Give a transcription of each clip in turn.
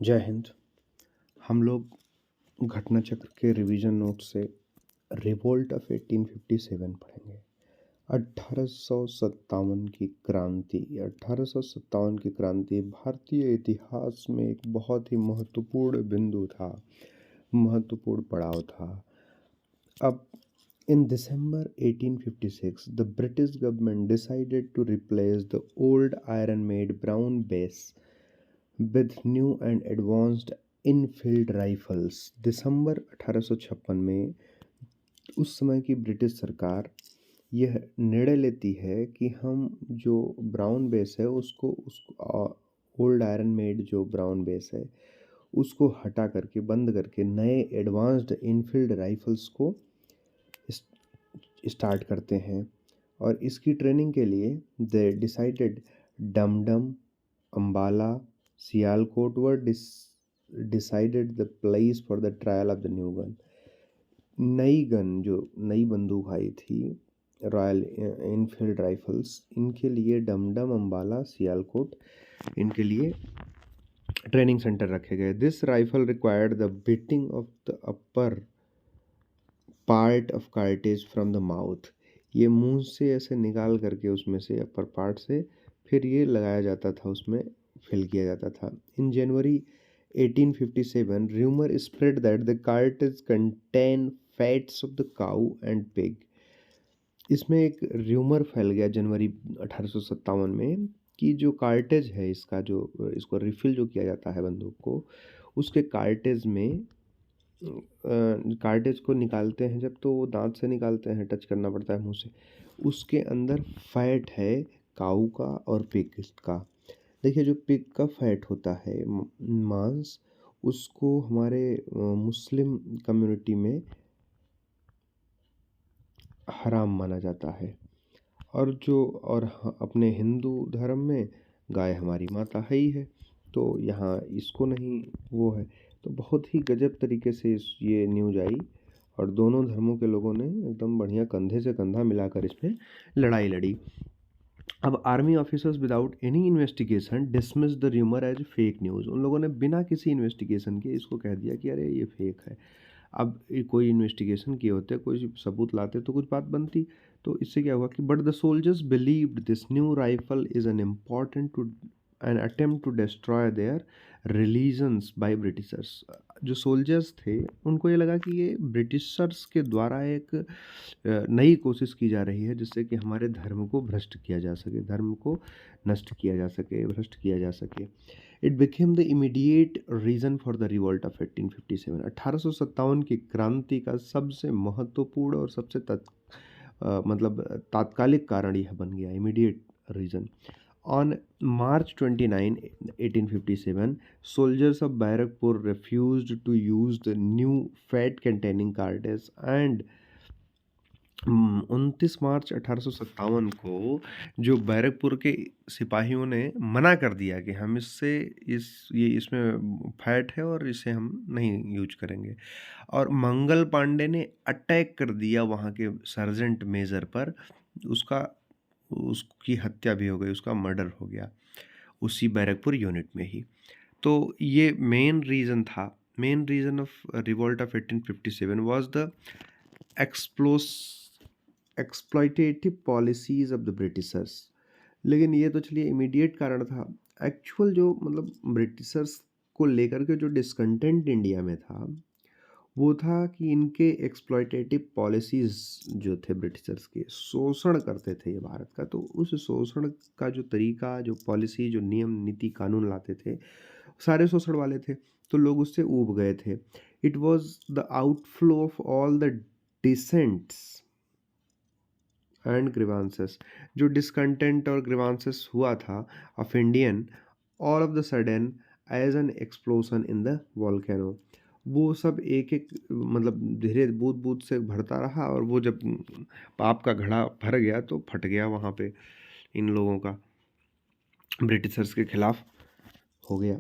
जय हिंद। हम लोग घटना चक्र के रिवीजन नोट से रिवोल्ट ऑफ 1857 पढ़ेंगे। 1857 की क्रांति भारतीय इतिहास में एक बहुत ही महत्वपूर्ण बिंदु था, महत्वपूर्ण पड़ाव था। अब in December 1856, the British government decided to replace the old iron-made brown base with new and advanced Enfield rifles. दिसंबर 1856 में उस समय की ब्रिटिश सरकार यह निर्णय लेती है कि हम जो ब्राउन बेस है उसको ओल्ड आयरन मेड जो ब्राउन बेस है उसको हटा करके बंद करके नए एडवांस्ड इनफील्ड राइफल्स को स्टार्ट करते हैं। और इसकी ट्रेनिंग के लिए they decided Dumdum, Ambala, Sialkot were decided the place for the trial of the new gun. नई गन जो नई बंदूक आई थी रॉयल इनफील्ड राइफल्स, इनके लिए डमडम, अंबाला, सियालकोट इनके लिए ट्रेनिंग सेंटर रखे गए। This rifle required the beating of the upper part of cartridge from the mouth. ये मुंह से ऐसे निकाल करके उसमें से अपर पार्ट से फिर ये लगाया जाता था, उसमें फिल किया जाता था। इन जनवरी 1857 rumor spread that the cartridge contain fats of the cow and pig। इसमें एक र्यूमर फैल गया जनवरी 1857 में कि जो कार्टेज है इसको रिफिल जो किया जाता है बंदूक को, उसके कार्टेज को निकालते हैं जब, तो वो दांत से निकालते हैं, टच करना पड़ता है मुंह से। उसके अंदर फैट है काऊ का और पिग का। देखिए, जो पिग का फैट होता है मांस, उसको हमारे मुस्लिम कम्युनिटी में हराम माना जाता है। और अपने हिंदू धर्म में गाय हमारी माता है ही है, तो यहाँ इसको नहीं वो है। तो बहुत ही गजब तरीके से ये न्यूज आई और दोनों धर्मों के लोगों ने एकदम बढ़िया कंधे से कंधा मिलाकर इसमें लड़ाई लड़ी। अब army officers without any investigation dismiss the rumour as fake news. उन लोगों ने बिना किसी इन्वेस्टिगेशन के इसको कह दिया कि अरे ये फेक है। अब कोई इन्वेस्टिगेशन किए होते, कोई सबूत लाते तो कुछ बात बनती। तो इससे क्या हुआ कि but the soldiers believed this new rifle is an important to an attempt to destroy their religions by Britishers. जो सोल्जर्स थे उनको ये लगा कि ये ब्रिटिशर्स के द्वारा एक नई कोशिश की जा रही है जिससे कि हमारे धर्म को भ्रष्ट किया जा सके, धर्म को नष्ट किया जा सके, भ्रष्ट किया जा सके। It became the immediate reason for the revolt of 1857। 1857 की क्रांति का सबसे महत्वपूर्ण और सबसे मतलब तात्कालिक कारण यह बन गया, immediate reason. On March 29, 1857, soldiers of Barakpur refused to use the new fat-containing cartridge and 29 मार्च 1857 को जो बैरकपुर के सिपाहियों ने मना कर दिया कि हम इसमें फैट है और इसे हम नहीं यूज करेंगे। और मंगल पांडे ने अटैक कर दिया वहाँ के सर्जेंट मेजर पर, उसकी हत्या भी हो गई, उसका मर्डर हो गया उसी बैरकपुर यूनिट में ही। तो ये main reason of revolt of 1857 was the exploitative policies of the Britishers. लेकिन ये तो चलिए इमीडिएट कारण था। एक्चुअल जो मतलब ब्रिटिशर्स को लेकर के जो डिसकंटेंट इंडिया में था वो था कि इनके एक्सप्लॉयटेटिव पॉलिसीज़ जो थे ब्रिटिशर्स के, शोषण करते थे ये भारत का। तो उस शोषण का जो तरीका, जो पॉलिसी, जो नियम नीति कानून लाते थे, सारे शोषण वाले थे, तो लोग उससे ऊब गए थे। It was the outflow of all the dissents and grievances. जो डिसकंटेंट और ग्रीवांसेस हुआ था of Indian, all of the sudden as an explosion in the volcano, वो सब एक एक मतलब धीरे बूंद बूंद से भरता रहा और वो जब पाप का घड़ा भर गया तो फट गया वहाँ पे, इन लोगों का ब्रिटिशर्स के खिलाफ हो गया।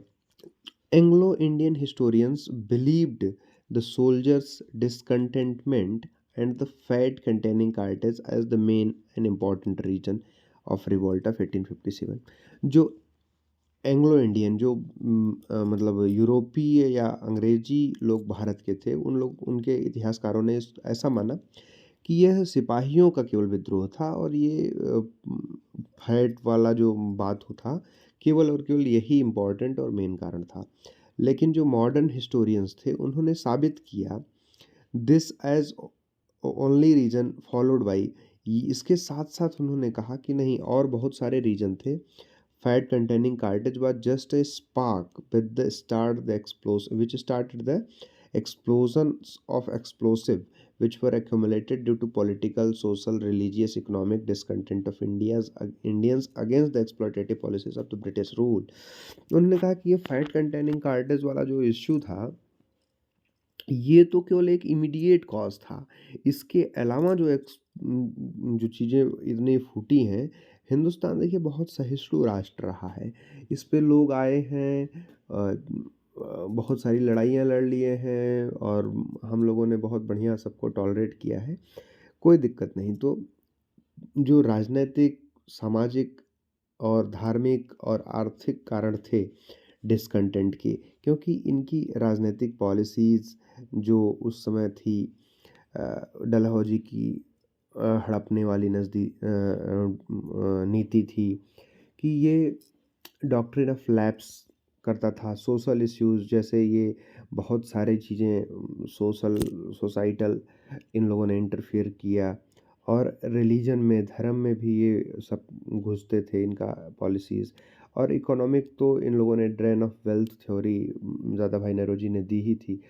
Anglo Indian historians believed the soldiers discontentment and the fat containing cartridge as the main and important reason of revolt of 1857। जो एंग्लो इंडियन जो मतलब यूरोपीय या अंग्रेजी लोग भारत के थे, उनके इतिहासकारों ने ऐसा माना कि यह सिपाहियों का केवल विद्रोह था और ये फैट वाला जो बात हो था, केवल और केवल यही इम्पोर्टेंट और मेन कारण था। लेकिन जो मॉडर्न हिस्टोरियंस थे, उन्होंने साबित किया this as only reason followed by, इसके साथ-साथ उन्होंने कहा कि नहीं, और बहुत सारे रीज़न थे। Fat containing cartridge was just a spark with the start the explosion which started the explosions of explosive which were accumulated due to political, social, religious, economic discontent of Indians against the exploitative policies of the British rule। उन्होंने कहा कि ये fat containing cartridge वाला जो issue था, ये तो केवल एक इमीडिएट कॉज था। इसके अलावा जो चीज़ें इतनी फूटी हैं, हिंदुस्तान देखिए बहुत सहिष्णु राष्ट्र रहा है। इस पे लोग आए हैं, बहुत सारी लड़ाइयाँ लड़ लिए हैं और हम लोगों ने बहुत बढ़िया सबको टॉलरेट किया है, कोई दिक्कत नहीं। तो जो राजनैतिक, सामाजिक और धार्मिक और आर्थिक कारण थे डिसकंटेंट के, क्योंकि इनकी राजनीतिक पॉलिसीज़ जो उस समय थी, डलहौजी की हड़पने वाली नीति थी कि ये डॉक्ट्रिन ऑफ लैप्स करता था। सोशल इश्यूज़ जैसे ये बहुत सारी चीज़ें सोसाइटल इन लोगों ने इंटरफियर किया और रिलीजन में, धर्म में भी ये सब घुसते थे इनका पॉलिसीज़। और इकोनॉमिक तो इन लोगों ने ड्रेन ऑफ वेल्थ थ्योरी दादा भाई नौरोजी ने दी ही थी।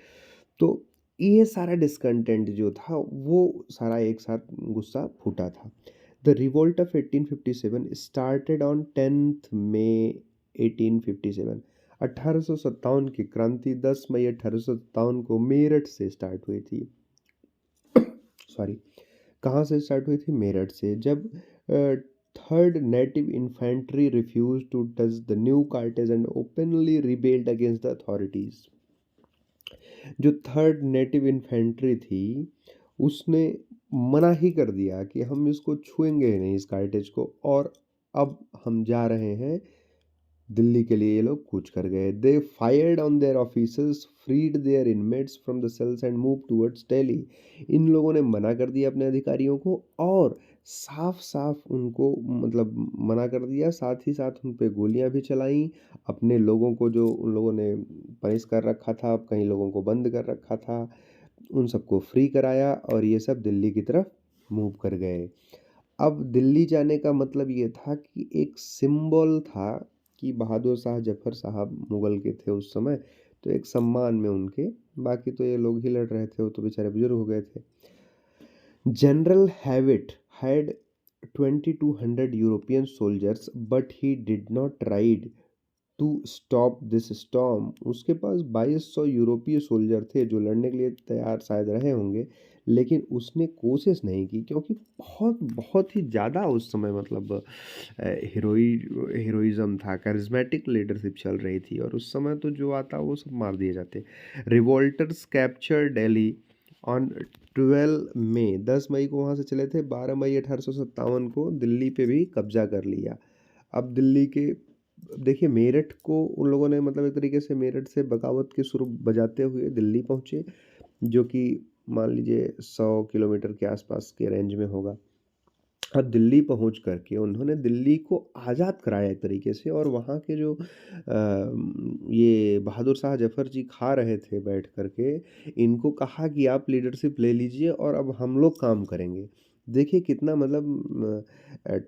तो ये सारा डिस्कंटेंट जो था वो सारा एक साथ गुस्सा फूटा था। The revolt of 1857 started on 10th मई 1857। 1857 की क्रांति 10 मई 1857 को मेरठ से स्टार्ट हुई थी। सॉरी, कहाँ से स्टार्ट हुई थी? मेरठ से। जब third native infantry refuse to touch the new cartridge and openly rebelled against the authorities. जो थर्ड नेटिव इन्फेंट्री थी, उसने मना ही कर दिया कि हम इसको छुएंगे ही नहीं, इस कार्टेज को, और अब हम जा रहे हैं दिल्ली के लिए। ये लोग कूच कर गए। They fired on their officers, freed their inmates from the cells and move towards Delhi. इन लोगों ने मना कर दिया अपने अधिकारियों को और साफ साफ उनको मतलब मना कर दिया, साथ ही साथ उन पे गोलियां भी चलाई। अपने लोगों को जो उन लोगों ने पनिश कर रखा था, कई लोगों को बंद कर रखा था, उन सबको फ्री कराया और ये सब दिल्ली की तरफ मूव कर गए। अब दिल्ली जाने का मतलब ये था कि एक सिंबल था कि बहादुर शाह जफर साहब मुगल के थे उस समय, तो एक सम्मान में उनके, बाकी तो ये लोग ही लड़ रहे थे, वो तो बेचारे बुजुर्ग हो गए थे। General Hewitt had 2200 European soldiers but he did not ride to stop this storm. उसके पास 2200 यूरोपीय सोल्जर थे जो लड़ने के लिए तैयार शायद रहे होंगे, लेकिन उसने कोशिश नहीं की क्योंकि बहुत बहुत ही ज़्यादा उस समय मतलब हीरोइज्म था, करिज्मेटिक लीडरशिप चल रही थी और उस समय तो जो आता वो सब मार दिए जाते। रिवोल्टर्स कैप्चर दिल्ली ऑन 12 मई, 10 मई को वहाँ से चले थे, 12 मई 1857 को दिल्ली पे भी कब्जा कर लिया। अब दिल्ली के देखिए मेरठ को उन लोगों ने मतलब एक तरीके से मेरठ से बगावत के सुर बजाते हुए दिल्ली पहुँचे, जो कि मान लीजिए 100 किलोमीटर के आसपास के रेंज में होगा। अब दिल्ली पहुंच करके उन्होंने दिल्ली को आज़ाद कराया एक तरीके से, और वहाँ के जो ये बहादुर शाह जफर जी खा रहे थे बैठ करके, इनको कहा कि आप लीडरशिप ले लीजिए और अब हम लोग काम करेंगे। देखिए कितना मतलब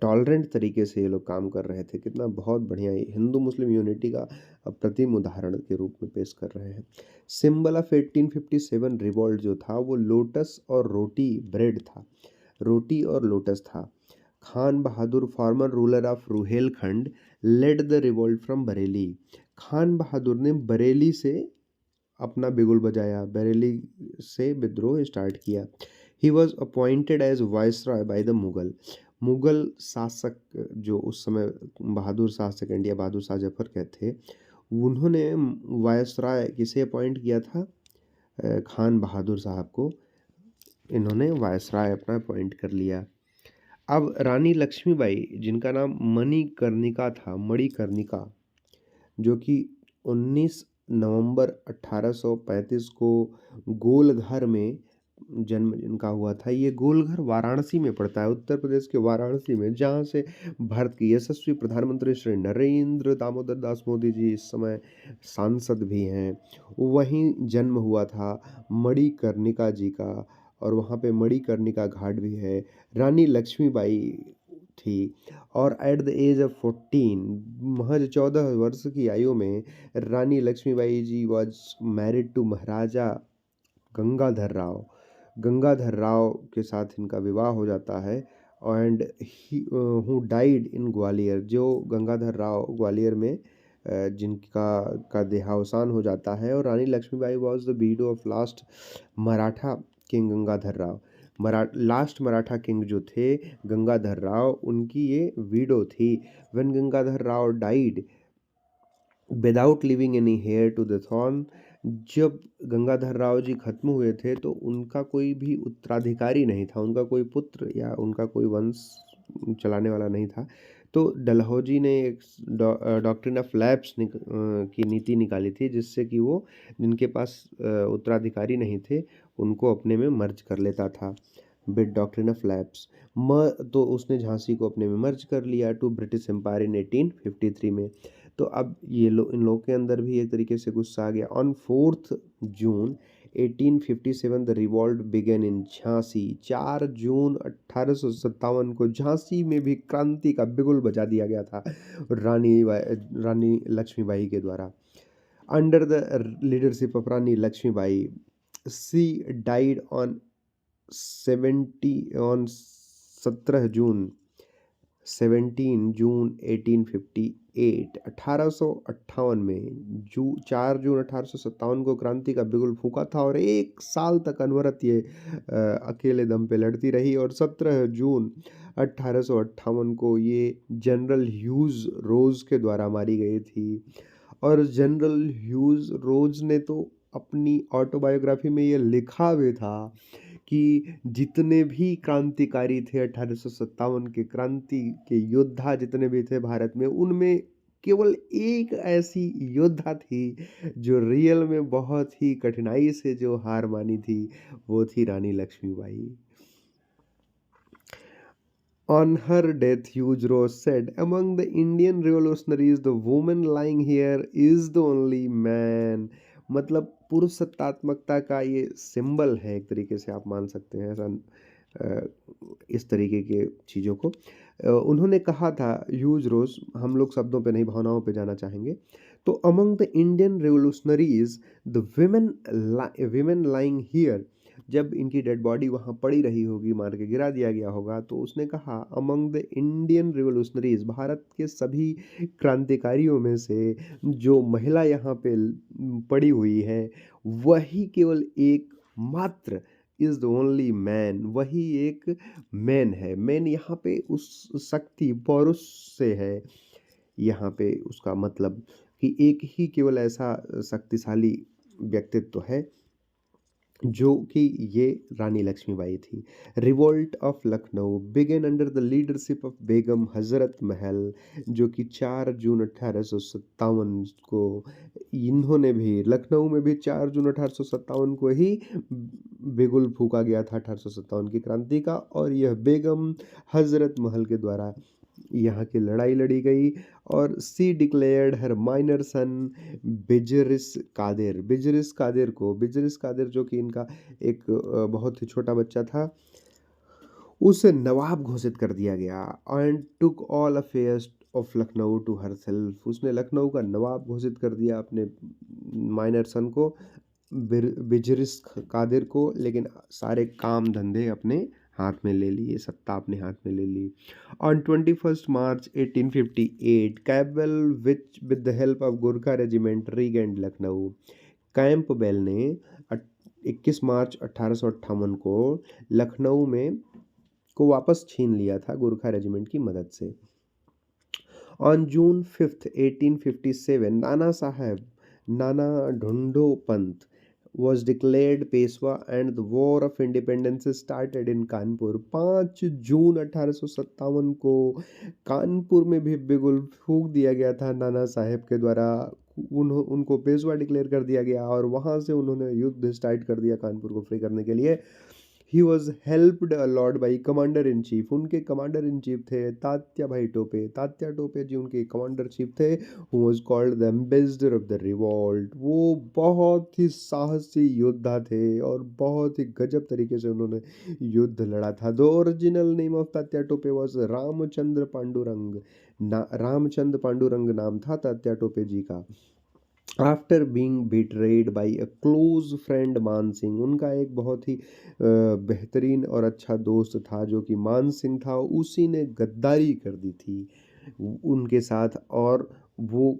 टॉलरेंट तरीके से ये लोग काम कर रहे थे, कितना बहुत बढ़िया हिंदू मुस्लिम यूनिटी का प्रतिम उदाहरण के रूप में पेश कर रहे हैं। सिंबल ऑफ 1857 रिवॉल्ट जो था वो लोटस और रोटी ब्रेड था, रोटी और लोटस था। Khan Bahadur former ruler of Rohilkhand led the revolt from Bareilly. Khan Bahadur ने बरेली से अपना बिगुल बजाया, बरेली से विद्रोह स्टार्ट किया। He was appointed as viceroy by the Mughal. Mughal शासक जो उस समय बहादुर शाह सेकंड या बहादुर शाह जफर के थे, उन्होंने वायसरॉय किसे अपॉइंट किया था? खान बहादुर साहब को इन्होंने वायसरॉय अपना अपॉइंट कर लिया। अब रानी लक्ष्मीबाई, जिनका नाम मणिकर्णिका था, मणिकर्णिका, जो कि 19 नवंबर 1835 को गोलघर में जन्म इनका हुआ था। ये गोलघर वाराणसी में पड़ता है, उत्तर प्रदेश के वाराणसी में, जहाँ से भारत के यशस्वी प्रधानमंत्री श्री नरेंद्र दामोदर दास मोदी जी इस समय सांसद भी हैं। वहीं जन्म हुआ था मणिकर्णिका जी का, और वहाँ पे मणिकर्णिका घाट भी है। रानी लक्ष्मीबाई थी, और एट द एज ऑफ 14, महज 14 वर्ष की आयु में रानी लक्ष्मीबाई जी वॉज मैरिड टू महाराजा गंगाधर राव। गंगाधर राव के साथ इनका विवाह हो जाता है, and who died in Gwalior. जो गंगाधर राव ग्वालियर में जिनका का देहावसान हो जाता है। और Rani Lakshmibai was the widow of last Maratha king Gangadhar Rao. Last Maratha king जो थे गंगाधर राव, उनकी ये विडो थी। When Gangadhar Rao died without living any heir to the throne, जब गंगाधर राव जी खत्म हुए थे तो उनका कोई भी उत्तराधिकारी नहीं था, उनका कोई पुत्र या उनका कोई वंश चलाने वाला नहीं था। तो डलहौजी ने एक डॉक्ट्रिन ऑफ लैप्स की नीति निकाली थी, जिससे कि वो जिनके पास उत्तराधिकारी नहीं थे उनको अपने में मर्ज कर लेता था, विद डॉक्ट्रिन ऑफ लैप्स। तो उसने झांसी को अपने में मर्ज कर लिया टू ब्रिटिश एम्पायर इन 1853 में। तो अब ये इन लोगों के अंदर भी एक तरीके से गुस्सा आ गया। On 4 June 1857 the revolt began in Jhansi. 4 जून 1857 को झांसी में भी क्रांति का बिगुल बजा दिया गया था रानी लक्ष्मीबाई के द्वारा। Under the leadership of Rani Laxmibai, she died on 17 June 1858। 1858 में 4 जून 1857 को क्रांति का बिगुल फूका था, और 1 साल तक अनवरत ये अकेले दम पे लड़ती रही। और 17 जून 1858 को ये जनरल ह्यूज रोज के द्वारा मारी गई थी। और जनरल ह्यूज रोज ने तो अपनी ऑटोबायोग्राफी में ये लिखा भी था कि जितने भी क्रांतिकारी थे 1857 के क्रांति के योद्धा जितने भी थे भारत में, उनमें केवल एक ऐसी योद्धा थी जो रियल में बहुत ही कठिनाई से जो हार मानी थी, वो थी रानी Lakshmibai. On her death, Hugh Ross said, "Among the Indian revolutionaries, the woman lying here is the only man." मतलब पुरुष सत्तात्मकता का ये सिंबल है, एक तरीके से आप मान सकते हैं ऐसा। इस तरीके के चीज़ों को उन्होंने कहा था ह्यूज रोज। हम लोग शब्दों पे नहीं, भावनाओं पे जाना चाहेंगे। तो among the Indian revolutionaries the women lying here, जब इनकी डेड बॉडी वहाँ पड़ी रही होगी, मार के गिरा दिया गया होगा, तो उसने कहा among the Indian revolutionaries, Bharat के सभी क्रांतिकारियों में से जो महिला यहाँ पे पड़ी हुई है, वही केवल एक मात्र, इज़ द ओनली मैन, वही एक मैन है। मैन यहाँ पे उस शक्ति पौरुष से है, यहाँ पे उसका मतलब कि एक ही केवल ऐसा शक्तिशाली व्यक्तित्व है जो कि ये रानी लक्ष्मीबाई थी। Revolt of Lucknow began under the leadership of Begum Hazrat Mahal, जो कि 4 जून 1857 को इन्होंने भी लखनऊ में भी 4 जून 1857 को ही बिगुल फूका गया था 1857 की क्रांति का। और यह बेगम हजरत महल के द्वारा यहाँ की लड़ाई लड़ी गई। और सी डिक्लेयर्ड हर माइनर सन बिजरिस कादिर जो कि इनका एक बहुत ही छोटा बच्चा था, उसे नवाब घोषित कर दिया गया। And took all affairs of Lucknow to herself, उसने लखनऊ का नवाब घोषित कर दिया अपने माइनर सन को, बिजरिस कादिर को, लेकिन सारे काम धंधे अपने हाथ में ले लिए, सत्ता अपने हाथ में ले ली। On 21 March 1858 Campbell with the help of Gurkha regiment regained Lucknow. Campbell ने 21 मार्च 1858 को लखनऊ में को वापस छीन लिया था गोरखा रेजिमेंट की मदद से। ऑन जून 5, 1857 नाना ढूंढो Pant was declared Peshwa and the War of Independence started in Kanpur. 5 जून 1857 को कानपुर में भी बिगुल फूंक दिया गया था नाना साहेब के द्वारा। उनको पेशवा डिक्लेयर कर दिया गया और वहाँ से उन्होंने युद्ध स्टार्ट कर दिया कानपुर को फ्री करने के लिए। He was helped a lot by commander in chief. उनके कमांडर इन चीफ थे तात्या भाई टोपे। तात्या टोपे जी उनके कमांडर चीफ थे। Who was called the ambassador of the revolt. वो बहुत ही साहसी योद्धा थे और बहुत ही गजब तरीके से उन्होंने युद्ध लड़ा था। The original name of Tatya Tope was Ramchandra Pandurang. Ramchandra Pandurang नाम था तात्या टोपे जी का। After being betrayed by a close friend मान सिंह। उनका एक बहुत ही बेहतरीन और अच्छा दोस्त था जो कि मान सिंह था। उसी ने गद्दारी कर दी थी उनके साथ और वो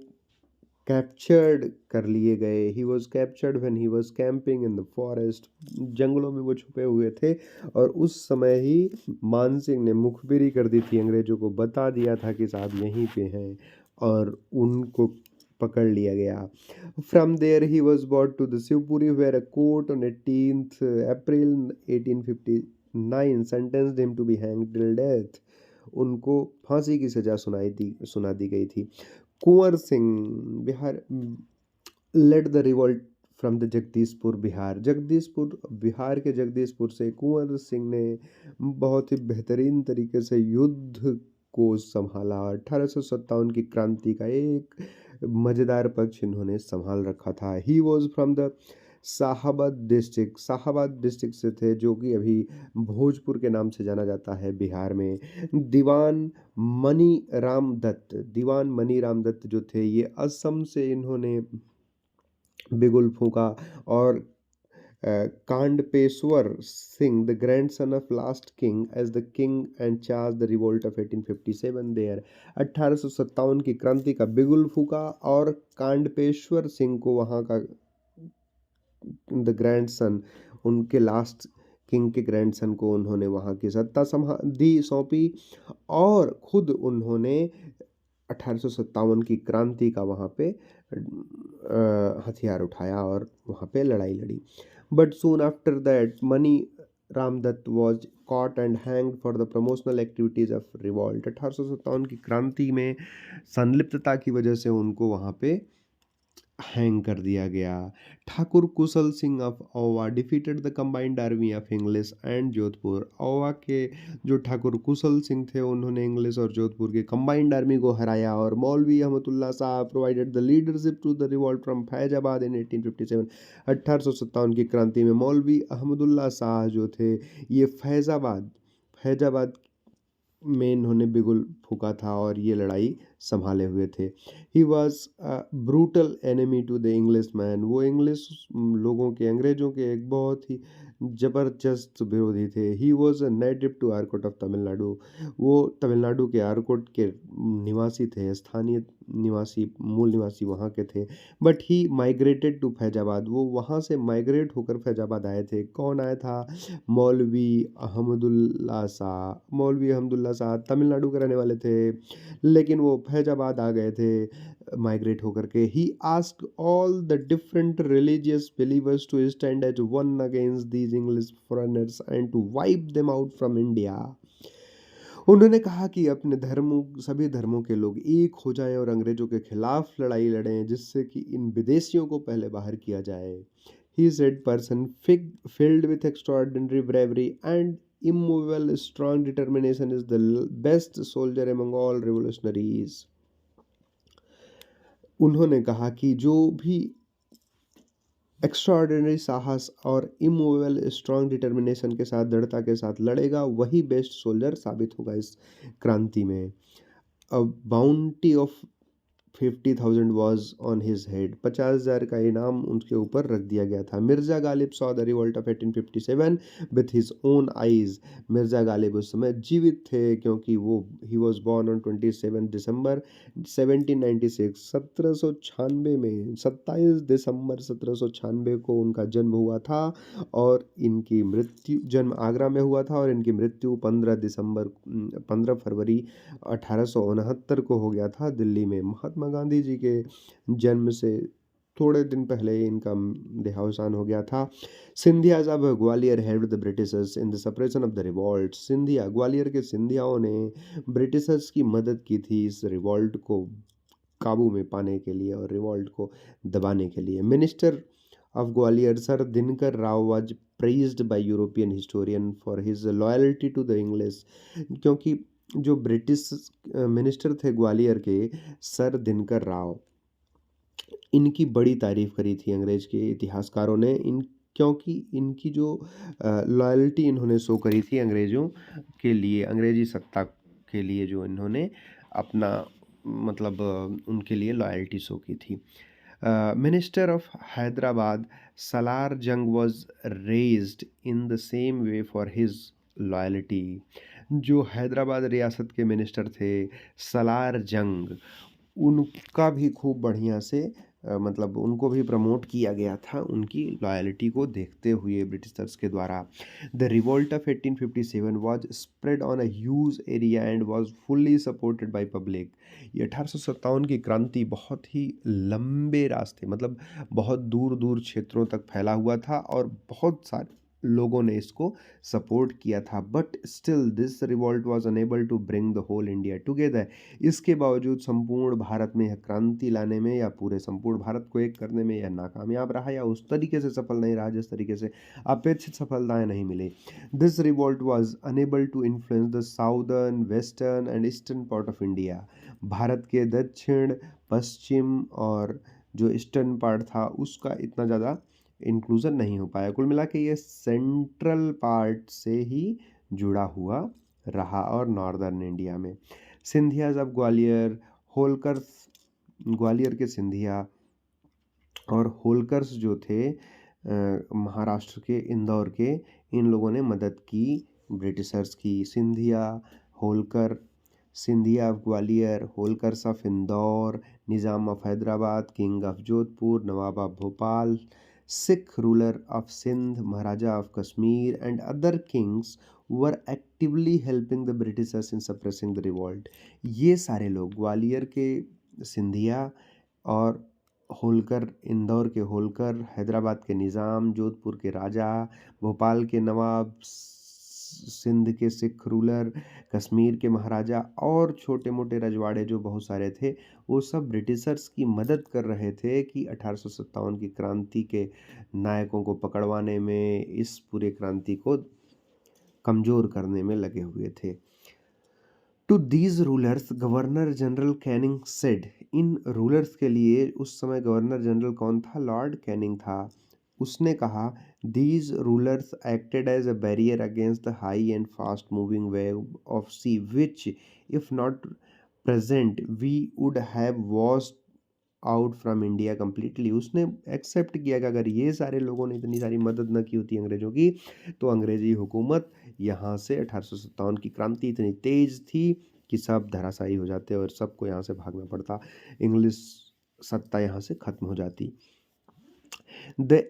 कैप्चर्ड कर लिए गए। He was captured when he was camping in the forest. जंगलों में वो छुपे हुए थे और उस समय ही मान सिंह ने मुखबिरी कर दी थी, अंग्रेजों को बता दिया था कि साहब यहीं पे हैं और उनको पकड़ लिया गया। From there he was brought to the Shivpuri where a court on 18th April 1859 sentenced him to be hanged till death. उनको फांसी की सजा सुना दी गई थी। Kunwar Singh Bihar led the revolt from the Jagdishpur Bihar. Jagdishpur Bihar के जगदीशपुर से कुंवर सिंह ने बहुत ही बेहतरीन तरीके से युद्ध को संभाला। 1857 की क्रांति का एक मज़ेदार पक्ष इन्होंने संभाल रखा था। He was from the Shahabad district से थे जो कि अभी भोजपुर के नाम से जाना जाता है बिहार में। दीवान मनी राम दत्त जो थे ये असम से इन्होंने बिगुल फूंका। और Kandpeshwar Singh the grandson of last king as the king and charge the revolt of 1857 there. 1857 की क्रांति का बिगुल फूंका और कांडपेश्वर सिंह को वहाँ का द ग्रैंडसन, उनके लास्ट किंग के ग्रैंडसन को उन्होंने वहाँ की सत्ता सौंपी और खुद उन्होंने 1857 की क्रांति का वहाँ पे हथियार उठाया और वहाँ पे लड़ाई लड़ी। But soon after that Mani Ram Dutt was caught and hanged for the promotional activities of revolt. 1857 की क्रांति में संलिप्तता की वजह से उनको वहाँ पे हैंग कर दिया गया। ठाकुर कुशल सिंह ऑफ औवा defeated the combined army of English and Jodhpur. औवा के जो ठाकुर कुशल सिंह थे उन्होंने इंग्लिश और जोधपुर के कंबाइंड आर्मी को हराया। और Maulvi Ahmadullah Shah provided the leadership to the revolt from Faizabad in 1857। 1857 की क्रांति में मौलवी अहमदुल्ला शाह जो थे ये फैजाबाद में इन्होंने बिगुल फूका था और ये लड़ाई संभाले हुए थे। He was brutal enemy to the English man. वो इंग्लिश लोगों के, अंग्रेजों के एक बहुत ही जबरदस्त विरोधी थे। He was a native to Arcot of Tamil Nadu. वो तमिलनाडु के आरकोट के निवासी थे, स्थानीय निवासी, मूल निवासी वहाँ के थे। But he migrated to Faizabad. वो वहाँ से माइग्रेट होकर फैजाबाद आए थे। कौन आया था? मौलवी अहमदुल्ला शाह तमिलनाडु के रहने वाले थे लेकिन वो फैजाबाद आ गए थे माइग्रेट होकर के। He asked all the different religious believers to stand as one against these English foreigners and to wipe them out from India. उन्होंने कहा कि अपने सभी धर्मों के लोग एक हो जाएं और अंग्रेजों के खिलाफ लड़ाई लड़ें जिससे कि इन विदेशियों को पहले बाहर किया जाए। He said person filled with extraordinary bravery and immovable strong determination is the best soldier among all revolutionaries। उन्होंने कहा कि जो भी एक्स्ट्राऑर्डिनरी साहस और इमूवेबल स्ट्रांग डिटर्मिनेशन के साथ, दृढ़ता के साथ लड़ेगा वही बेस्ट सोल्जर साबित होगा इस क्रांति में। अ bounty of 50,000 was on his head. 50,000 का इनाम उनके ऊपर रख दिया गया था। Mirza Ghalib saw the revolt of 1857 with his own eyes. Mirza Ghalib उस समय जीवित थे क्योंकि वो ही वॉज बॉर्न ऑन 27 दिसंबर 1796। 1796 में 27 दिसंबर 1796 को उनका जन्म हुआ था और इनकी मृत्यु, जन्म आगरा में हुआ था और इनकी मृत्यु 15 फरवरी 1869 को हो गया था दिल्ली में। महात्मा गांधी जी के जन्म से थोड़े दिन पहले इनका देहावसान हो गया था। Scindias of Gwalior helped the Britishers in the suppression of the revolt. Scindia, Gwalior के सिंधियाओं ने ब्रिटिशर्स की मदद की थी इस रिवॉल्ट को काबू में पाने के लिए और रिवॉल्ट को दबाने के लिए। Minister of Gwalior sir Dinkar Rao was praised by European historian for his loyalty to the English. क्योंकि जो ब्रिटिश मिनिस्टर थे ग्वालियर के, सर दिनकर राव, इनकी बड़ी तारीफ करी थी अंग्रेज के इतिहासकारों ने, इन क्योंकि इनकी जो लॉयल्टी इन्होंने शो करी थी अंग्रेज़ों के लिए, अंग्रेजी सत्ता के लिए जो इन्होंने अपना मतलब उनके लिए लॉयल्टी शो की थी। मिनिस्टर ऑफ हैदराबाद सलार जंग was raised in the same way for his loyalty. जो हैदराबाद रियासत के मिनिस्टर थे सलार जंग, उनका भी खूब बढ़िया से मतलब उनको भी प्रमोट किया गया था उनकी लॉयल्टी को देखते हुए ब्रिटिशर्स के द्वारा। The revolt of 1857 was spread on a huge area and was fully supported by public. ये 1857 की क्रांति बहुत ही लंबे रास्ते मतलब बहुत दूर दूर क्षेत्रों तक फैला हुआ था और बहुत सारे लोगों ने इसको सपोर्ट किया था। But still this revolt was unable to bring the whole India together. इसके बावजूद संपूर्ण भारत में यह क्रांति लाने में या पूरे संपूर्ण भारत को एक करने में यह नाकामयाब रहा या उस तरीके से सफल नहीं रहा जिस तरीके से अपेक्षित सफलताएं नहीं मिली। This revolt was unable to influence the southern, western and eastern part of India. Bharat के दक्षिण, पश्चिम और जो ईस्टर्न पार्ट था उसका इतना ज़्यादा इंक्लूजन नहीं हो पाया। कुल मिला के ये सेंट्रल पार्ट से ही जुड़ा हुआ रहा और नॉर्दर्न इंडिया में। सिंधियाज ऑफ ग्वालियर, होलकर्स, ग्वालियर के सिंधिया और होलकर्स जो थे महाराष्ट्र के इंदौर के, इन लोगों ने मदद की ब्रिटिशर्स की। Scindia, Holkar, Scindia of Gwalior, Holkars of Indore, Nizam of Hyderabad, king of Jodhpur, Nawab of Bhopal, Sikh ruler of Sindh, Maharaja of Kashmir and other kings were actively helping the Britishers in suppressing the revolt. ये सारे लोग, ग्वालियर के सिंधिया और होलकर, इंदौर के होलकर, हैदराबाद के निज़ाम, जोधपुर के राजा, भोपाल के नवाब, सिंध के सिख रूलर, कश्मीर के महाराजा और छोटे मोटे रजवाड़े जो बहुत सारे थे, वो सब ब्रिटिशर्स की मदद कर रहे थे कि 1857 की क्रांति के नायकों को पकड़वाने में, इस पूरे क्रांति को कमज़ोर करने में लगे हुए थे। To these rulers governor general Canning said. इन रूलर्स के लिए उस समय गवर्नर जनरल कौन था? लॉर्ड कैनिंग था। उसने कहा, these rulers acted as a barrier against the high and fast moving wave of sea which if not present we would have washed out from India completely. उसने accept किया कि अगर ये सारे लोगों ने इतनी सारी मदद न की होती अंग्रेज़ों की, तो अंग्रेज़ी हुकूमत यहाँ से 1857 की क्रांति इतनी तेज़ थी कि सब धराशायी हो जाते और सबको यहाँ से भागना पड़ता, इंग्लिश सत्ता यहाँ से ख़त्म हो जाती। The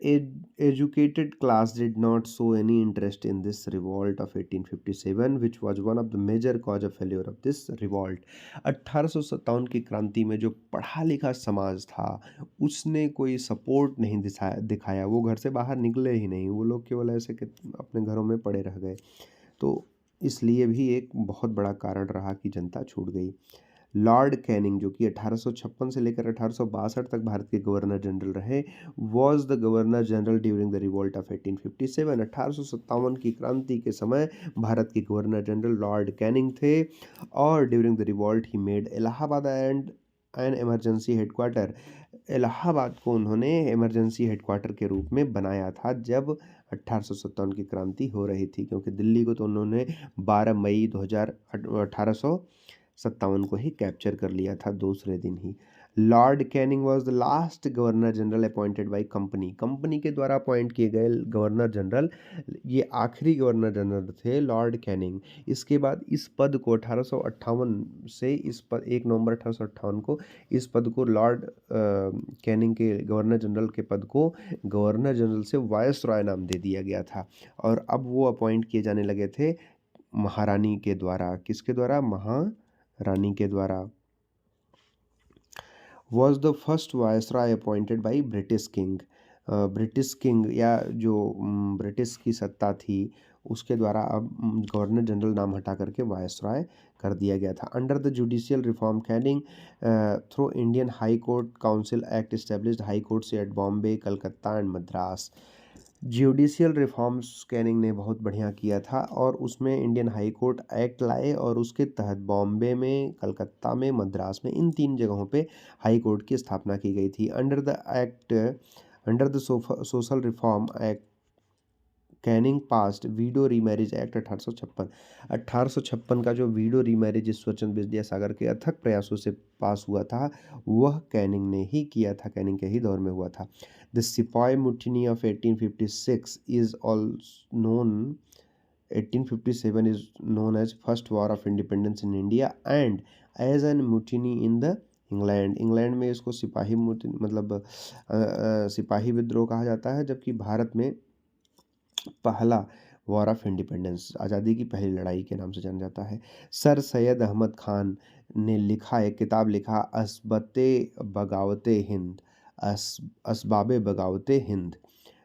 educated class did not show any interest in this revolt of 1857, which was one of the major cause of failure of this revolt. 1857 की क्रांति में जो पढ़ा लिखा समाज था उसने कोई सपोर्ट नहीं दिखाया। वो घर से बाहर निकले ही नहीं, वो लोग केवल ऐसे कि अपने घरों में पड़े रह गए। तो इसलिए भी एक बहुत बड़ा कारण रहा कि जनता छूट गई। लॉर्ड कैनिंग, जो कि 1856 से लेकर 1862 तक भारत के गवर्नर जनरल रहे, was the governor general during the revolt of 1857। 1857 की क्रांति के समय भारत के गवर्नर जनरल लॉर्ड कैनिंग थे और during the revolt he made Allahabad and an emergency headquarter. Allahabad को उन्होंने इमरजेंसी हेडक्वार्टर के रूप में बनाया था जब 1857 की क्रांति हो रही थी, क्योंकि दिल्ली को तो उन्होंने 12 मई 1857 को ही कैप्चर कर लिया था दूसरे दिन ही। Lord Canning was the last governor general appointed by company. Company के द्वारा अपॉइंट किए गए गवर्नर जनरल, ये आखिरी गवर्नर जनरल थे लॉर्ड कैनिंग। इसके बाद इस पद को 1858 से इस पद 1 नवंबर 1858 को इस पद को लॉर्ड कैनिंग के गवर्नर जनरल के पद को गवर्नर जनरल से वायस रॉय नाम दे दिया गया था और अब वो अपॉइंट किए जाने लगे थे महारानी के द्वारा। किसके द्वारा? महारानी के द्वारा। Was the first viceroy appointed by British king. British king या जो ब्रिटिश की सत्ता थी उसके द्वारा अब गवर्नर जनरल नाम हटा करके वायसराय कर दिया गया था। Under the judicial reform Canning through Indian High Court Council Act established high courts at Bombay, Calcutta and Madras. Judicial reforms Canning ने बहुत बढ़िया किया था और उसमें इंडियन हाई कोर्ट एक्ट लाए और उसके तहत बॉम्बे में, कलकत्ता में, मद्रास में, इन 3 जगहों पे हाई कोर्ट की स्थापना की गई थी। Under the social reform act Canning past widow remarriage act 1856। 1856 का जो वीडो रीमैरिज ईश्वरचंद विद्यासागर के अथक प्रयासों से पास हुआ था वह कैनिंग ने ही किया था, कैनिंग के ही दौर में हुआ था। द सिपाही mutiny of 1856 is also known 1857 is known as first war of independence in India and as an mutiny in the England में इसको सिपाही मतलब सिपाही विद्रोह कहा जाता है, जबकि भारत में पहला वॉर ऑफ इंडिपेंडेंस, आज़ादी की पहली लड़ाई के नाम से जाना जाता है। सर सैयद अहमद खान ने लिखा एक किताब लिखा असबाबे बगावते हिंद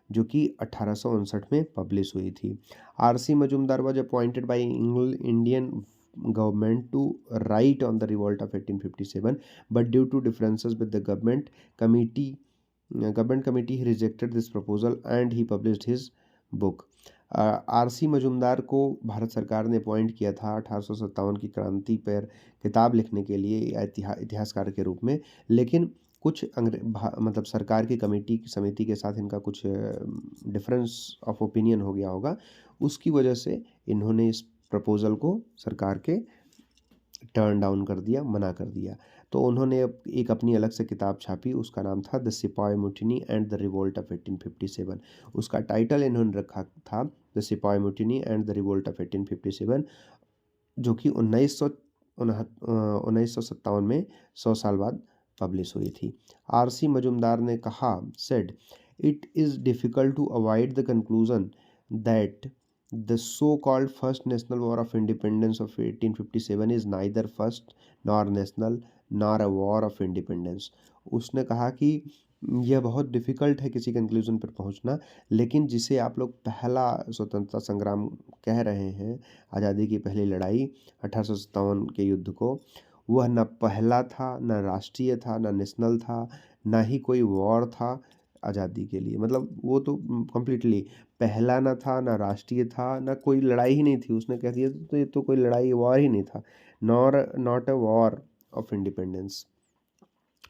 जो कि 1859 में पब्लिश हुई थी। R C Majumdar was appointed by Indian government to write on the revolt of 1857 but due to differences with the government committee he rejected this proposal and he published his book. R C Majumdar को भारत सरकार ने appoint किया था 1857 की क्रांति पर किताब लिखने के लिए इतिहासकार के रूप में, लेकिन कुछ मतलब सरकार की कमेटी की समिति के साथ इनका कुछ डिफरेंस ऑफ ओपिनियन हो गया होगा, उसकी वजह से इन्होंने इस प्रपोज़ल को सरकार के टर्न डाउन कर दिया, मना कर दिया। तो उन्होंने एक अपनी अलग से किताब छापी, उसका नाम था द सिपाही mutiny and the revolt of 1857। उसका टाइटल इन्होंने रखा था द सिपाही mutiny and the revolt of 1857, जो कि 1957 में 100 साल बाद पब्लिश हुई थी। आरसी मजूमदार ने कहा said it is difficult to avoid the conclusion that the so called first national war of independence of 1857 is neither first nor national nor a war of independence. उसने कहा कि यह बहुत डिफ़िकल्ट है किसी कंक्लूजन पर पहुंचना, लेकिन जिसे आप लोग पहला स्वतंत्रता संग्राम कह रहे हैं, आज़ादी की पहली लड़ाई 1857 के युद्ध को, वह न पहला था, न राष्ट्रीय था, न नेशनल था, ना ही कोई वॉर था आज़ादी के लिए। मतलब वो तो कम्प्लीटली पहला ना था, ना राष्ट्रीय था, ना कोई लड़ाई ही नहीं थी। उसने कह दिया तो ये तो कोई लड़ाई वॉर ही नहीं था, not a war of independence.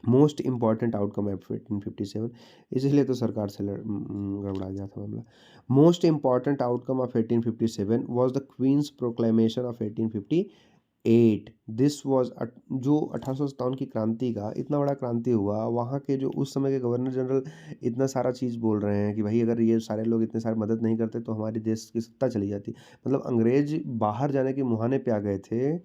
Most important outcome of 1857, इसलिए तो सरकार से गड़बड़ा गया था मामला। Most important outcome of 1857 was the queen's proclamation of 1858। This was जो 1857 की क्रांति का इतना बड़ा क्रांति हुआ, वहाँ के जो उस समय के गवर्नर जनरल इतना सारा चीज़ बोल रहे हैं कि भाई अगर ये सारे लोग इतने सारे मदद नहीं करते तो हमारी देश की सत्ता चली जाती। मतलब अंग्रेज बाहर जाने के मुहाने पे आ गए थे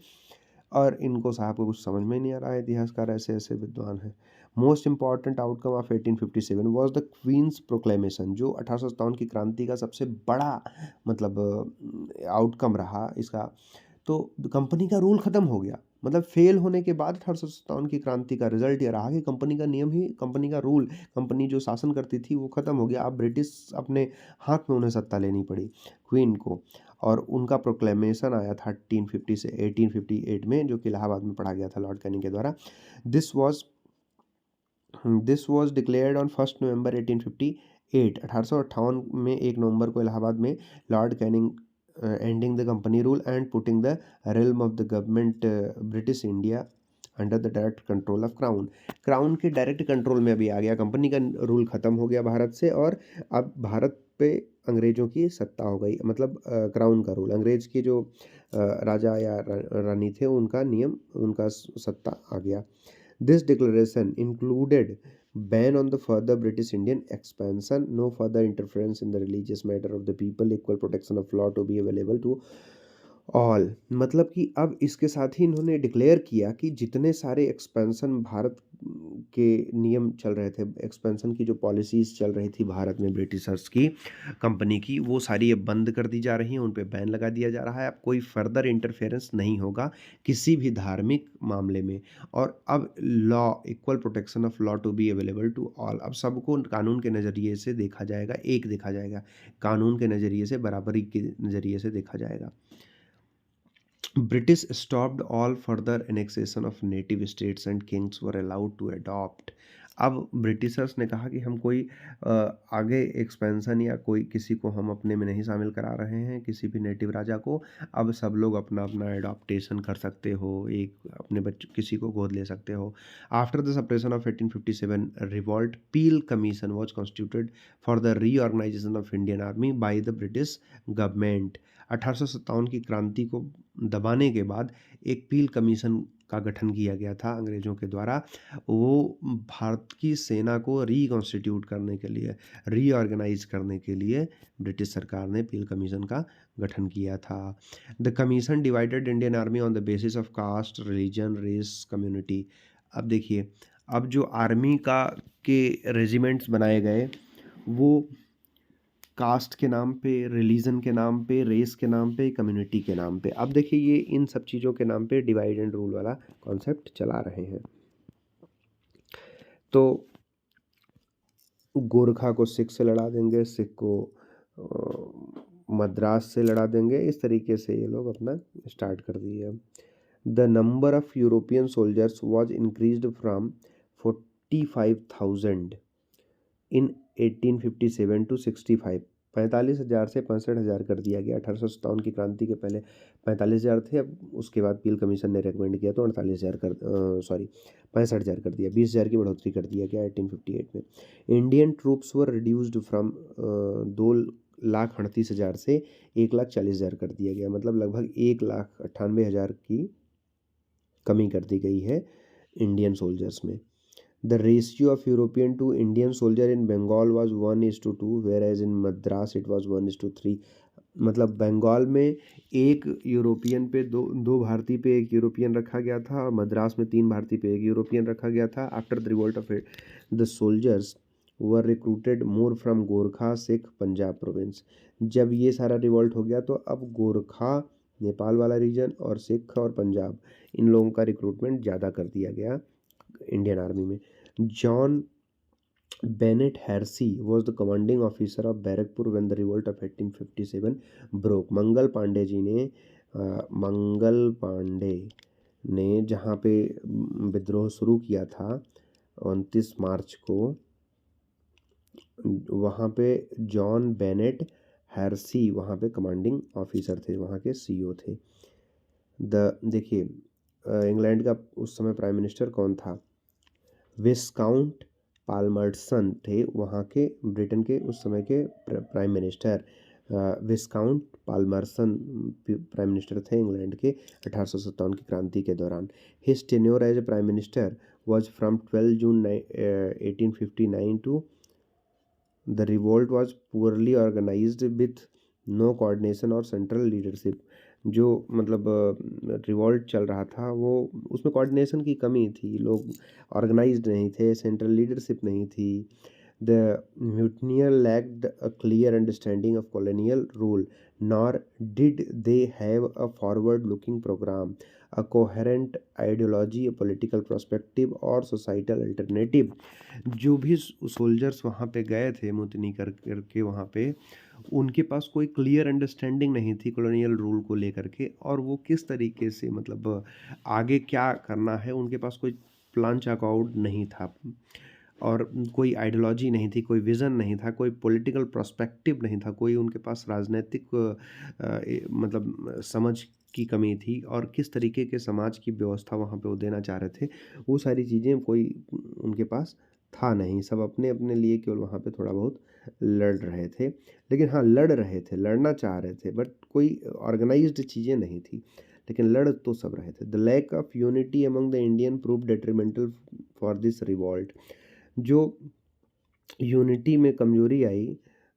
और इनको साहब को कुछ समझ में ही नहीं आ रहा है, इतिहासकार ऐसे ऐसे विद्वान हैं। Most important outcome of 1857 was the queen's proclamation, जो 1857 की क्रांति का सबसे बड़ा मतलब आउटकम रहा इसका। तो कंपनी का रूल ख़त्म हो गया, मतलब फेल होने के बाद 1857 की क्रांति का रिजल्ट ये रहा कि कंपनी का नियम ही, कंपनी का रूल, कंपनी जो शासन करती थी वो ख़त्म हो गया। अब ब्रिटिश अपने हाथ में उन्हें सत्ता लेनी पड़ी, क्वीन को। और उनका प्रोक्लेमेशन आया था 1850 से 1858 में, जो कि इलाहाबाद में पढ़ा गया था लॉर्ड कैनिंग के द्वारा। दिस वॉज डिक्लेयर्ड ऑन 1 नवंबर 1858। 1858 में 1 नवंबर को इलाहाबाद में Lord Canning ending the company rule and putting the realm of the government British India under the direct control of crown के डायरेक्ट कंट्रोल में अभी आ गया। कंपनी का रूल ख़त्म हो गया भारत से और अब भारत पे अंग्रेज़ों की सत्ता हो गई, मतलब क्राउन का रूल। अंग्रेज़ के जो राजा या रानी थे उनका नियम, उनका सत्ता आ गया। This declaration included ban on the further British Indian expansion, no further interference in the religious matter of the people, equal protection of law to be available to all मतलब कि अब इसके साथ ही इन्होंने डिक्लेयर किया कि जितने सारे एक्सपेंशन भारत के नियम चल रहे थे, एक्सपेंशन की जो पॉलिसीज़ चल रही थी भारत में ब्रिटिशर्स की कंपनी की, वो सारी अब बंद कर दी जा रही हैं, उन पे बैन लगा दिया जा रहा है। अब कोई फर्दर इंटरफेरेंस नहीं होगा किसी भी धार्मिक मामले में। और अब law, equal protection of law to be available to all, अब सबको कानून के नज़रिए से देखा जाएगा, एक देखा जाएगा, कानून के नज़रिए से, बराबरी के नज़रिए से देखा जाएगा। British stopped all further annexation of native states and kings were allowed to adopt। अब ब्रिटिशर्स ने कहा कि हम कोई आगे एक्सपेंशन या कोई किसी को हम अपने में नहीं शामिल करा रहे हैं, किसी भी नेटिव राजा को। अब सब लोग अपना अपना एडॉप्टेशन कर सकते हो, एक अपने बच्चों किसी को गोद ले सकते हो। After the separation of 1857 revolt, Peel commission was constituted for the reorganisation of Indian army by the British government. 1857 की क्रांति को दबाने के बाद एक पील कमीशन का गठन किया गया था अंग्रेज़ों के द्वारा। वो भारत की सेना को रिकॉन्स्टिट्यूट करने के लिए, रीऑर्गेनाइज करने के लिए ब्रिटिश सरकार ने पील कमीशन का गठन किया था। The commission divided Indian army on the basis of caste, religion, race, community. अब देखिए, अब जो आर्मी का के रेजिमेंट्स बनाए गए, वो कास्ट के नाम पे, रिलीजन के नाम पे, रेस के नाम पे, कम्युनिटी के नाम पे। अब देखिए, ये इन सब चीज़ों के नाम पे डिवाइड एंड रूल वाला कॉन्सेप्ट चला रहे हैं। तो गोरखा को सिख से लड़ा देंगे, सिख को मद्रास से लड़ा देंगे, इस तरीके से ये लोग अपना स्टार्ट कर दिए। The number of European soldiers was increased from 45,000 in 1857 to 65। 45,000 से 65,000 कर दिया गया। 1857 की क्रांति के पहले 45,000 थे, अब उसके बाद पील कमीशन ने रिकमेंड किया तो 48,000 कर 65,000 कर दिया, 20,000 की बढ़ोतरी कर दिया गया 1858 में। Indian troops were reduced from 2,38,000 से 1,40,000 कर दिया गया, मतलब लगभग 1,98,000 की कमी कर दी गई है इंडियन सोल्जर्स में। The ratio of European to Indian soldier in Bengal was 1:2, whereas in Madras it was 1:3। मतलब बंगाल में एक यूरोपियन पे दो भारतीय पे एक यूरोपियन रखा गया था, और मद्रास में 3 भारतीय पे एक यूरोपियन रखा गया था। After the revolt of the soldiers were recruited more from Gorkha, Sikh, Punjab province. जब ये सारा रिवोल्ट हो गया तो अब गोरखा, नेपाल वाला रीजन, और सिख और पंजाब, इन लोगों का रिक्रूटमेंट ज़्यादा कर दिया गया इंडियन आर्मी में। John Bennet Hearsey was the commanding officer of Barrackpore when the revolt of 1857 broke। Mangal Pandey ने जहाँ पे विद्रोह शुरू किया था 29 मार्च को, वहाँ पे जॉन बेनेट हैर्सी वहाँ पे कमांडिंग ऑफिसर थे, वहाँ के सीईओ थे। देखिए, इंग्लैंड का उस समय प्राइम मिनिस्टर कौन था? विस्काउंट पाल्मर्सन थे वहाँ के, ब्रिटेन के उस समय के prime minister. Viscount Palmerston prime minister थे इंग्लैंड के 1857 की क्रांति के दौरान। His tenure as a prime minister was from 12 June 1859 to the revolt was poorly organised with no coordination और सेंट्रल लीडरशिप। जो मतलब रिवॉल्ट चल रहा था, वो उसमें कोऑर्डिनेशन की कमी थी, लोग ऑर्गेनाइज्ड नहीं थे, सेंट्रल लीडरशिप नहीं थी। The mutineer lacked a clear understanding of colonial rule, nor did they have a forward looking program, a coherent ideology, a political perspective और सोसाइटल अल्टरनेटिव। जो भी सोल्जर्स वहाँ पे गए थे मुतनी करके वहाँ पे, उनके पास कोई क्लियर अंडरस्टैंडिंग नहीं थी कॉलोनियल रूल को लेकर के, और वो किस तरीके से मतलब आगे क्या करना है, उनके पास कोई प्लान चाक आउट नहीं था, और कोई आइडियोलॉजी नहीं थी, कोई विज़न नहीं था, कोई पॉलिटिकल पर्सपेक्टिव नहीं था, कोई उनके पास राजनीतिक मतलब समझ की कमी थी, और किस तरीके के समाज की व्यवस्था वहाँ पे वो देना चाह रहे थे, वो सारी चीज़ें कोई उनके पास था नहीं। सब अपने अपने लिए केवल वहाँ पे थोड़ा बहुत लड़ रहे थे, लेकिन हाँ, लड़ रहे थे, लड़ना चाह रहे थे, बट कोई ऑर्गेनाइज्ड चीज़ें नहीं थी, लेकिन लड़ तो सब रहे थे। The lack of unity among the Indian prove detrimental for this revolt. जो यूनिटी में कमजोरी आई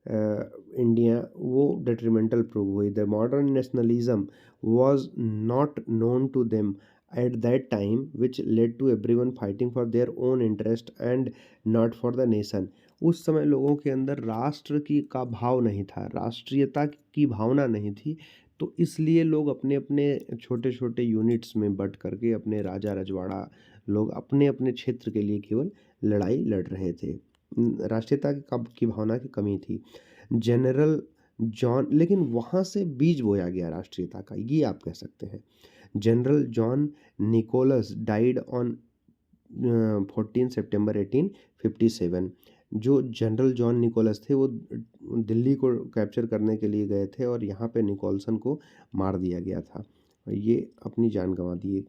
इंडिया वो detrimental प्रूव हुई। The modern nationalism was not known to them at that time, which led to everyone fighting for their own interest and not for the nation। उस समय लोगों के अंदर राष्ट्र की का भाव नहीं था, राष्ट्रीयता की भावना नहीं थी, तो इसलिए लोग अपने अपने छोटे छोटे यूनिट्स में बट करके अपने राजा रजवाड़ा लोग अपने अपने क्षेत्र के लिए केवल लड़ाई लड़ रहे थे। राष्ट्रीयता की भावना की कमी थी। जनरल जॉन, लेकिन वहाँ से बीज बोया गया राष्ट्रीयता का, ये आप कह सकते हैं। General John Nicholas died on 14 September 1857। जो जनरल जॉन निकोलस थे वो दिल्ली को कैप्चर करने के लिए गए थे और यहाँ पे निकोलसन को मार दिया गया था, ये अपनी जान गंवा दिए।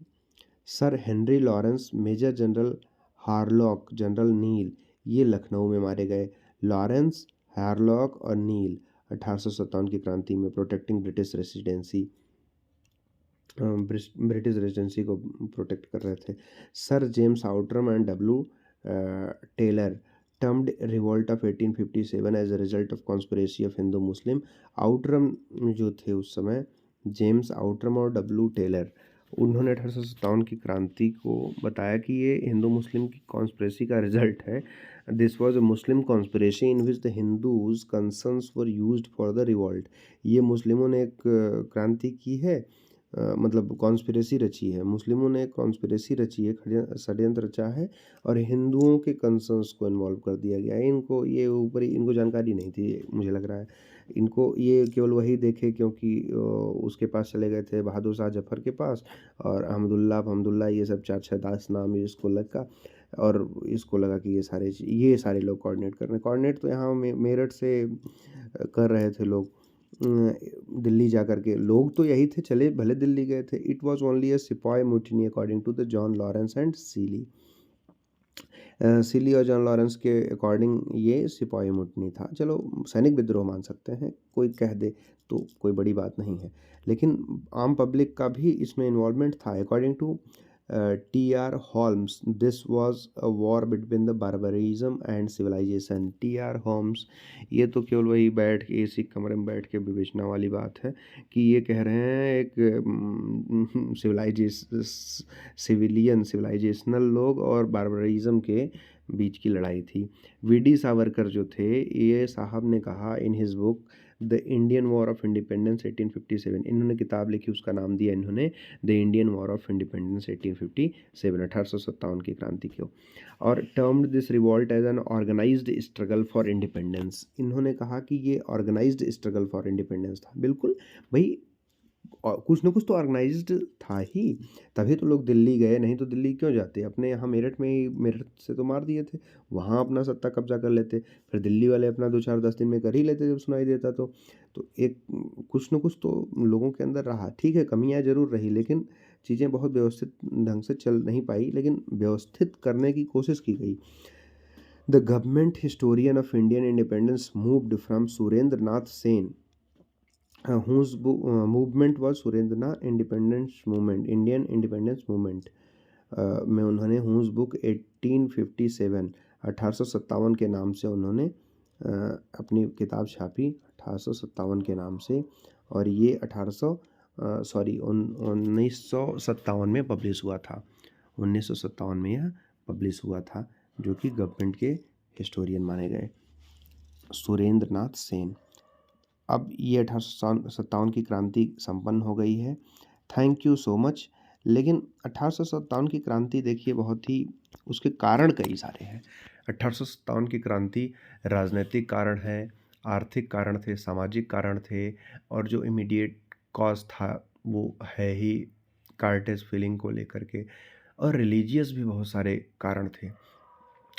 Sir Henry Lawrence, major general Havelock, general Neill, ये लखनऊ में मारे गए। लॉरेंस, हारलॉक और नील 1857 की क्रांति में protecting British residency, British residency को प्रोटेक्ट कर रहे थे। Sir James Outram and W Taylor termed revolt of 1857 as a result of conspiracy of Hindu Muslim. Outram जो थे उस समय, जेम्स आउटरम और डब्ल्यू टेलर, उन्होंने 1857 की क्रांति को बताया कि ये हिंदू मुस्लिम की कॉन्स्पिरेसी का रिजल्ट है। This was a Muslim conspiracy in which the Hindus concerns were used for the revolt. ये मुस्लिमों ने एक क्रांति की है, मतलब कॉन्स्पिरेसी रची है, मुस्लिमों ने कॉन्स्पिरेसी रची है, षड्यंत्र रचा है और हिंदुओं के कंसर्न्स को इन्वॉल्व कर दिया गया है। इनको ये ऊपरी इनको जानकारी नहीं थी, मुझे लग रहा है इनको ये केवल वही देखे क्योंकि उसके पास चले गए थे, बहादुर शाह जफर के पास, और अहमदुल्ला ये सब 4-6 नाम इसको लगा और इसको लगा कि ये सारे लोग कोऑर्डिनेट कर रहे हैं। कोऑर्डिनेट तो यहाँ मेरठ से कर रहे थे लोग, दिल्ली जा कर के लोग तो यही थे, चले भले दिल्ली गए थे। It was only a sipahi mutiny according to the John Lawrence and Seeley. Seeley और जॉन लॉरेंस के अकॉर्डिंग ये सिपाही मुटनी था। चलो सैनिक विद्रोह मान सकते हैं, कोई कह दे तो कोई बड़ी बात नहीं है, लेकिन आम पब्लिक का भी इसमें इन्वॉल्वमेंट था। According to T R. Holmes, this was a war between the barbarism and civilisation. T R. Holmes ये तो केवल वही बैठ के एसी कमरे में बैठ के विवेचना वाली बात है कि ये कह रहे हैं एक सिविलाइजेशनल लोग और बार्बरिज्म के बीच की लड़ाई थी। वी.डी. सावरकर जो थे, ये साहब ने कहा in his book the Indian war of independence 1857, इन्होंने किताब लिखी, उसका नाम दिया इन्होंने the Indian war of independence 1857, 1857 की क्रांति को, और termed this revolt as an organised struggle for independence. इन्होंने कहा कि ये ऑर्गेनाइज्ड स्ट्रगल फॉर इंडिपेंडेंस था। बिल्कुल भाई, और कुछ ना कुछ तो ऑर्गेनाइज्ड था ही, तभी तो लोग दिल्ली गए, नहीं तो दिल्ली क्यों जाते? अपने यहाँ मेरठ में ही, मेरठ से तो मार दिए थे, वहाँ अपना सत्ता कब्जा कर लेते, फिर दिल्ली वाले अपना 2-4-10 दिन में कर ही लेते जब सुनाई देता तो एक कुछ ना कुछ तो लोगों के अंदर रहा। ठीक है, कमियाँ ज़रूर रही, लेकिन चीज़ें बहुत व्यवस्थित ढंग से चल नहीं पाई, लेकिन व्यवस्थित करने की कोशिश की गई। The government historian of Indian independence moved from Surendra Nath Sen, whose movement was Surendranath independence movement, Indian independence movement में उन्होंने हुज बुक 1857, 1857 के नाम से उन्होंने अपनी किताब छापी, 1857 के नाम से, और ये 1957 में पब्लिश हुआ था। 1957 में यह पब्लिश हुआ था, जो कि गवर्नमेंट के हिस्टोरियन माने गए, सुरेंद्र नाथ सेन। अब ये 1857 की क्रांति संपन्न हो गई है। Thank you so much. लेकिन 1857 की क्रांति देखिए, बहुत ही उसके कारण कई सारे हैं। 1857 की क्रांति राजनीतिक कारण है, आर्थिक कारण थे, सामाजिक कारण थे, और जो इमीडिएट कॉज था वो है ही कार्टेज फीलिंग को लेकर के, और रिलीजियस भी बहुत सारे कारण थे।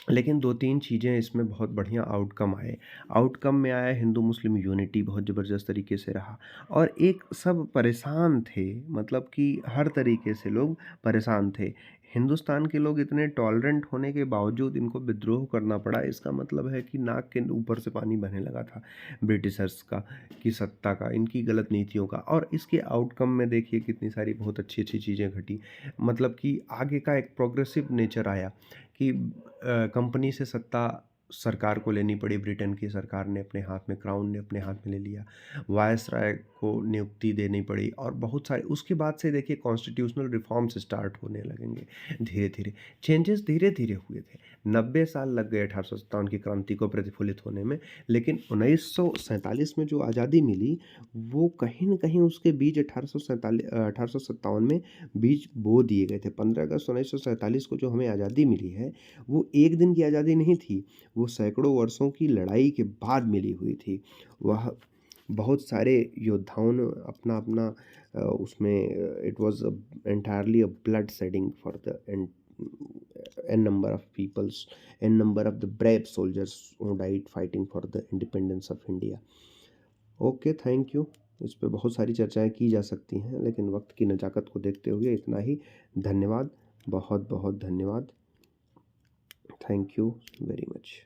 लेकिन 2-3 चीज़ें इसमें बहुत बढ़िया आउटकम आए। आउटकम में आया हिंदू मुस्लिम यूनिटी बहुत ज़बरदस्त तरीके से रहा, और एक सब परेशान थे, मतलब कि हर तरीके से लोग परेशान थे। हिंदुस्तान के लोग इतने टॉलरेंट होने के बावजूद इनको विद्रोह करना पड़ा, इसका मतलब है कि नाक के ऊपर से पानी बहने लगा था ब्रिटिशर्स का, की सत्ता का, इनकी गलत नीतियों का। और इसके आउटकम में देखिए कितनी सारी बहुत अच्छी चीज़ें घटी, मतलब कि आगे का एक प्रोग्रेसिव नेचर आया कि कंपनी से सत्ता सरकार को लेनी पड़ी, ब्रिटेन की सरकार ने अपने हाथ में, क्राउन ने अपने हाथ में ले लिया। वायसराय को नियुक्ति देनी पड़ी और बहुत सारे उसके बाद से देखिए कॉन्स्टिट्यूशनल रिफॉर्म्स स्टार्ट होने लगेंगे धीरे धीरे। चेंजेस धीरे धीरे हुए थे। 90 साल लग गए 1857 की क्रांति को प्रतिफलित होने में, लेकिन 1947 में जो आज़ादी मिली वो कहीं न कहीं उसके बीज 1857 में बीज बो दिए गए थे। 15 अगस्त 1947 को जो हमें आज़ादी मिली है, वो एक दिन की आज़ादी नहीं थी, वो सैकड़ों वर्षों की लड़ाई के बाद मिली हुई थी। वह बहुत सारे योद्धाओं ने अपना-अपना उसमें it was entirely a blood shedding for the n number of peoples, n number of the brave soldiers who died fighting for the independence of India. Okay, thank you. इस पे बहुत सारी चर्चाएँ की जा सकती हैं, लेकिन वक़्त की नज़ाकत को देखते हुए इतना ही। धन्यवाद, बहुत-बहुत धन्यवाद। Thank you very much.